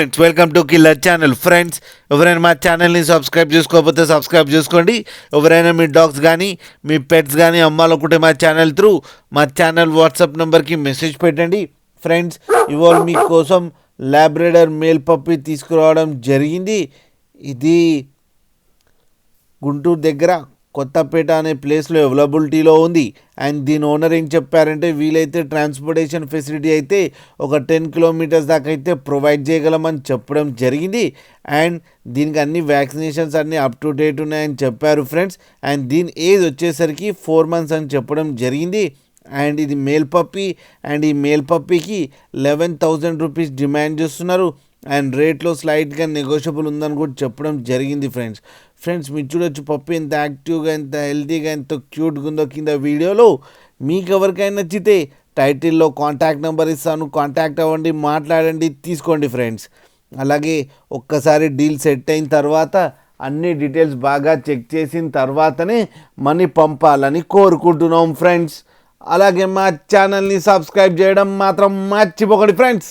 Friends welcome to killer channel. Friends ఎవరైనా మా ఛానల్ని సబ్స్క్రైబ్ చేసుకోకపోతే సబ్స్క్రైబ్ చేసుకోండి. ఎవరైనా మీ డాగ్స్ కానీ మీ పెట్స్ కానీ అమ్మాలనుకుంటే మా ఛానల్ త్రూ మా ఛానల్ వాట్సాప్ నెంబర్కి మెసేజ్ పెట్టండి. ఫ్రెండ్స్ ఇవాళ మీకోసం లాబ్రడార్ మేల్ పప్పి తీసుకురావడం జరిగింది. ఇది గుంటూరు దగ్గర కొత్తపేట అనే ప్లేస్లో అవైలబిలిటీలో ఉంది. అండ్ దీని ఓనర్ ఏం చెప్పారంటే వీలైతే ట్రాన్స్పోర్టేషన్ ఫెసిలిటీ అయితే ఒక 10 కిలోమీటర్స్ దాకా అయితే ప్రొవైడ్ చేయగలమని చెప్పడం జరిగింది. అండ్ దీనికి అన్ని వ్యాక్సినేషన్స్ అన్నీ అప్ టు డేట్ ఉన్నాయని చెప్పారు ఫ్రెండ్స్. అండ్ దీని ఏజ్ వచ్చేసరికి 4 months అని చెప్పడం జరిగింది. అండ్ ఇది మేల్ పప్పీ. అండ్ ఈ మేల్ పప్పీకి 11,000 రూపీస్ డిమాండ్ చేస్తున్నారు. అండ్ రేట్లో స్లైట్గా నెగోషియబుల్ ఉందని కూడా చెప్పడం జరిగింది ఫ్రెండ్స్ మీరు చూడొచ్చు పప్పి ఎంత యాక్టివ్గా, ఎంత హెల్తీగా, ఎంత క్యూట్గా ఉందో కింద వీడియోలో. మీకు ఎవరికైనా నచ్చితే టైటిల్లో కాంటాక్ట్ నెంబర్ ఇస్తాను, కాంటాక్ట్ అవ్వండి, మాట్లాడండి, తీసుకోండి ఫ్రెండ్స్. అలాగే ఒక్కసారి డీల్ సెట్ అయిన తర్వాత అన్ని డీటెయిల్స్ బాగా చెక్ చేసిన తర్వాతనే మనీ పంపాలని కోరుకుంటున్నాం ఫ్రెండ్స్. అలాగే మా ఛానల్ని సబ్స్క్రైబ్ చేయడం మాత్రం మర్చిపోకండి ఫ్రెండ్స్.